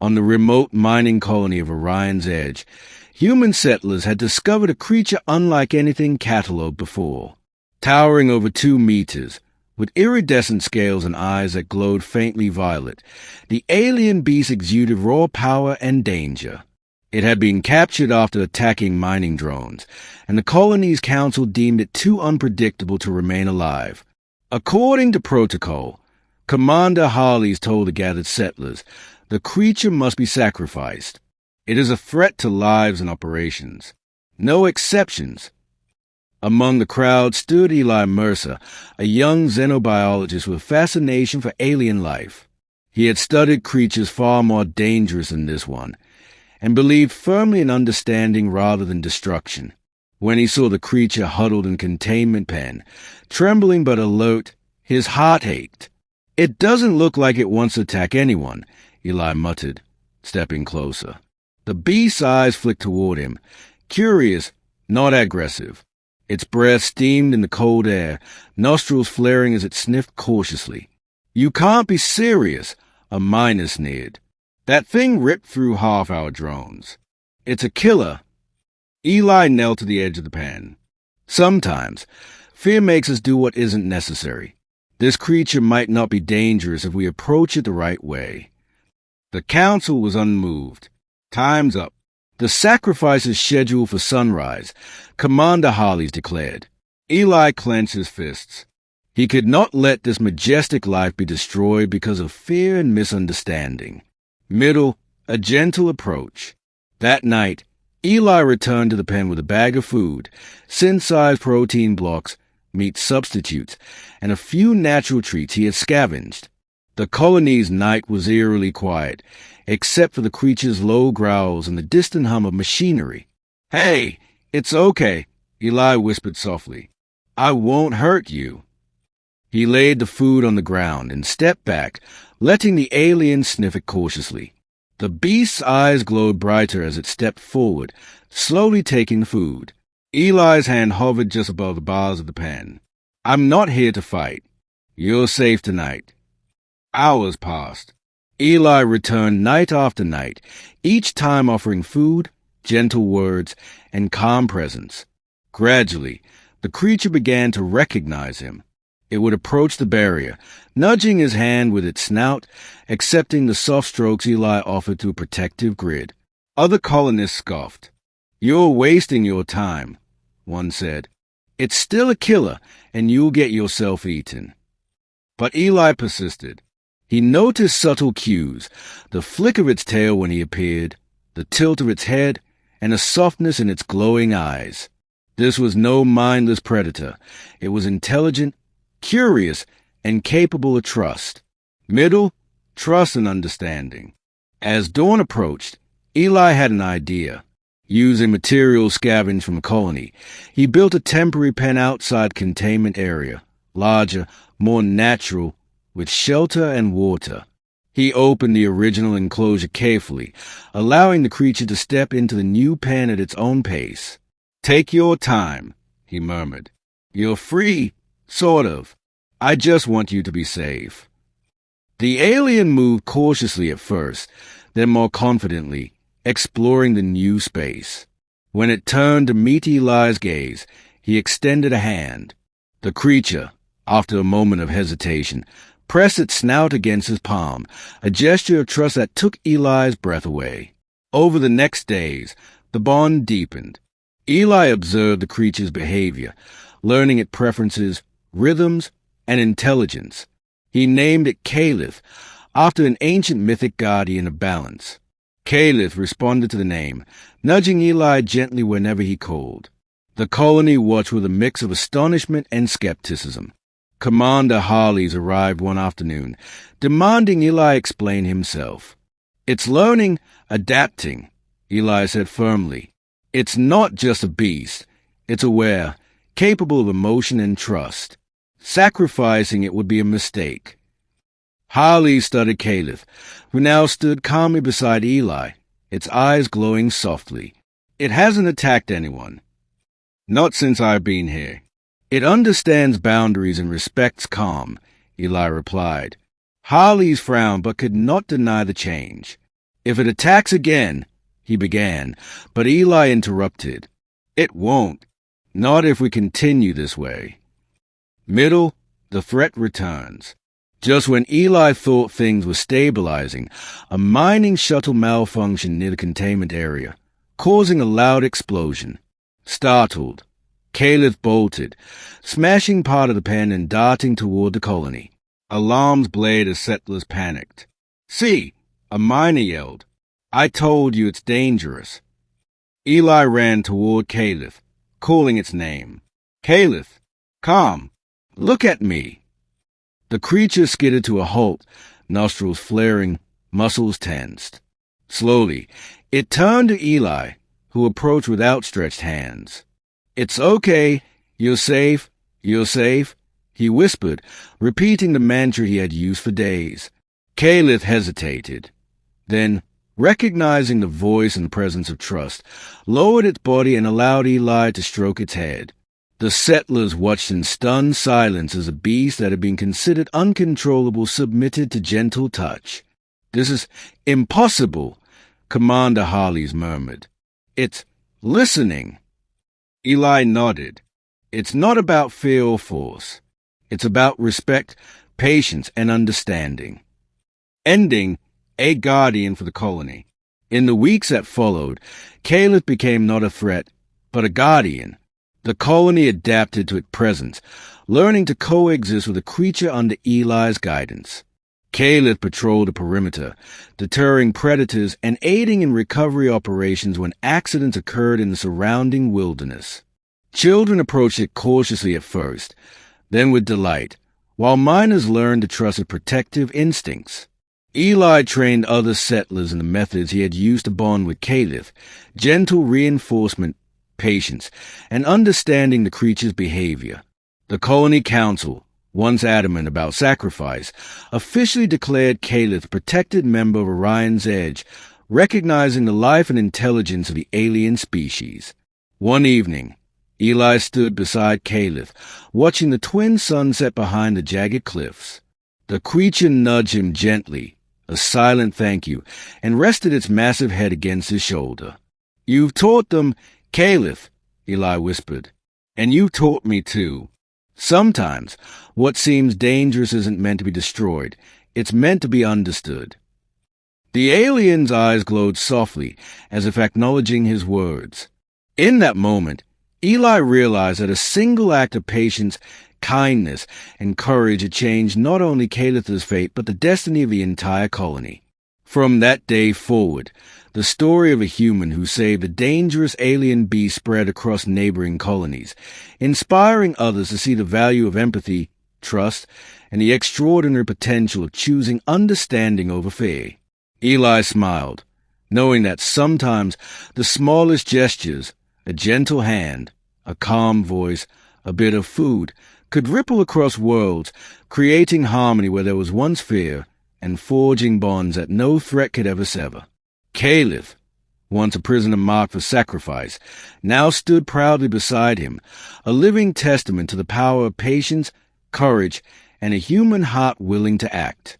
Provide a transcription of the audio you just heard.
On the remote mining colony of Orion's Edge, human settlers had discovered a creature unlike anything catalogued before. Towering over 2 meters, with iridescent scales and eyes that glowed faintly violet, the alien beast exuded raw power and danger. It had been captured after attacking mining drones, and the colony's council deemed it too unpredictable to remain alive. According to protocol, Commander Harleys told the gathered settlers, the creature must be sacrificed. It is a threat to lives and operations. No exceptions. Among the crowd stood Eli Mercer, a young xenobiologist with a fascination for alien life. He had studied creatures far more dangerous than this one, and believed firmly in understanding rather than destruction. When he saw the creature huddled in containment pen, trembling but alert, his heart ached. "It doesn't look like it wants to attack anyone," Eli muttered, stepping closer. The beast's eyes flicked toward him, curious, not aggressive. Its breath steamed in the cold air, nostrils flaring as it sniffed cautiously. "You can't be serious," a miner sneered. "That thing ripped through half our drones. It's a killer." Eli knelt to the edge of the pen. "Sometimes, fear makes us do what isn't necessary. This creature might not be dangerous if we approach it the right way." The council was unmoved. "Time's up. The sacrifice is scheduled for sunrise," Commander Harleys declared. Eli clenched his fists. He could not let this majestic life be destroyed because of fear and misunderstanding. Middle, a gentle approach. That night, Eli returned to the pen with a bag of food, synthesized protein blocks, meat substitutes, and a few natural treats he had scavenged. The colony's night was eerily quiet, except for the creature's low growls and the distant hum of machinery. "Hey, it's okay," Eli whispered softly. "I won't hurt you." He laid the food on the ground and stepped back, letting the alien sniff it cautiously. The beast's eyes glowed brighter as it stepped forward, slowly taking the food. Eli's hand hovered just above the bars of the pan. "I'm not here to fight. You're safe tonight." Hours passed. Eli returned night after night, each time offering food, gentle words, and calm presence. Gradually, the creature began to recognize him. It would approach the barrier, nudging his hand with its snout, accepting the soft strokes Eli offered to a protective grid. Other colonists scoffed. "You're wasting your time," one said. "It's still a killer, and you'll get yourself eaten." But Eli persisted. He noticed subtle cues, the flick of its tail when he appeared, the tilt of its head, and a softness in its glowing eyes. This was no mindless predator. It was intelligent, curious, and capable of trust. Middle, trust and understanding. As dawn approached, Eli had an idea. Using materials scavenged from the colony, he built a temporary pen outside containment area, larger, more natural, with shelter and water. He opened the original enclosure carefully, allowing the creature to step into the new pen at its own pace. "Take your time," he murmured. "You're free, sort of. I just want you to be safe." The alien moved cautiously at first, then more confidently, exploring the new space. When it turned to meet Eli's gaze, he extended a hand. The creature, after a moment of hesitation, pressed its snout against his palm, a gesture of trust that took Eli's breath away. Over the next days, the bond deepened. Eli observed the creature's behavior, learning its preferences, rhythms, and intelligence. He named it Caliph, after an ancient mythic guardian of balance. Caliph responded to the name, nudging Eli gently whenever he called. The colony watched with a mix of astonishment and skepticism. Commander Harleys arrived one afternoon, demanding Eli explain himself. "It's learning, adapting," Eli said firmly. "It's not just a beast. It's aware, capable of emotion and trust. Sacrificing it would be a mistake." Harleys studied Caliph, who now stood calmly beside Eli, its eyes glowing softly. "It hasn't attacked anyone. Not since I've been here. It understands boundaries and respects calm," Eli replied. Harleys frowned but could not deny the change. If it attacks again, he began, but Eli interrupted. It won't. Not if we continue this way. Middle, the threat returns. Just when Eli thought things were stabilizing, a mining shuttle malfunctioned near the containment area, causing a loud explosion. Startled, Caliph bolted, smashing part of the pen and darting toward the colony. Alarms blared as settlers panicked. "See!" a miner yelled. "I told you it's dangerous." Eli ran toward Caliph, calling its name. "Caliph, calm. Look at me." The creature skidded to a halt, nostrils flaring, muscles tensed. Slowly, it turned to Eli, who approached with outstretched hands. "It's okay. You're safe. You're safe," he whispered, repeating the mantra he had used for days. Caliph hesitated. Then, recognizing the voice and presence of trust, lowered its body and allowed Eli to stroke its head. The settlers watched in stunned silence as a beast that had been considered uncontrollable submitted to gentle touch. "This is impossible," Commander Harley's murmured. "It's listening." Eli nodded. "It's not about fear or force. It's about respect, patience, and understanding." Ending, a guardian for the colony. In the weeks that followed, Caliph became not a threat, but a guardian. The colony adapted to its presence, learning to coexist with a creature under Eli's guidance. Caliph patrolled the perimeter, deterring predators and aiding in recovery operations when accidents occurred in the surrounding wilderness. Children approached it cautiously at first, then with delight, while miners learned to trust its protective instincts. Eli trained other settlers in the methods he had used to bond with Caliph: gentle reinforcement, patience, and understanding the creature's behavior. The Colony Council, once adamant about sacrifice, officially declared Caliph a protected member of Orion's Edge, recognizing the life and intelligence of the alien species. One evening, Eli stood beside Caliph, watching the twin suns set behind the jagged cliffs. The creature nudged him gently, a silent thank you, and rested its massive head against his shoulder. "You've taught them, Caliph," Eli whispered, "and you taught me too. Sometimes what seems dangerous isn't meant to be destroyed. It's meant to be understood." The alien's eyes glowed softly, as if acknowledging his words. In that moment, Eli realized that a single act of patience, kindness, and courage had changed not only Caliph's fate, but the destiny of the entire colony. From that day forward, the story of a human who saved a dangerous alien beast spread across neighboring colonies, inspiring others to see the value of empathy, trust, and the extraordinary potential of choosing understanding over fear. Eli smiled, knowing that sometimes the smallest gestures, a gentle hand, a calm voice, a bit of food, could ripple across worlds, creating harmony where there was once fear, and forging bonds that no threat could ever sever. Caliph, once a prisoner marked for sacrifice, now stood proudly beside him, a living testament to the power of patience, courage, and a human heart willing to act.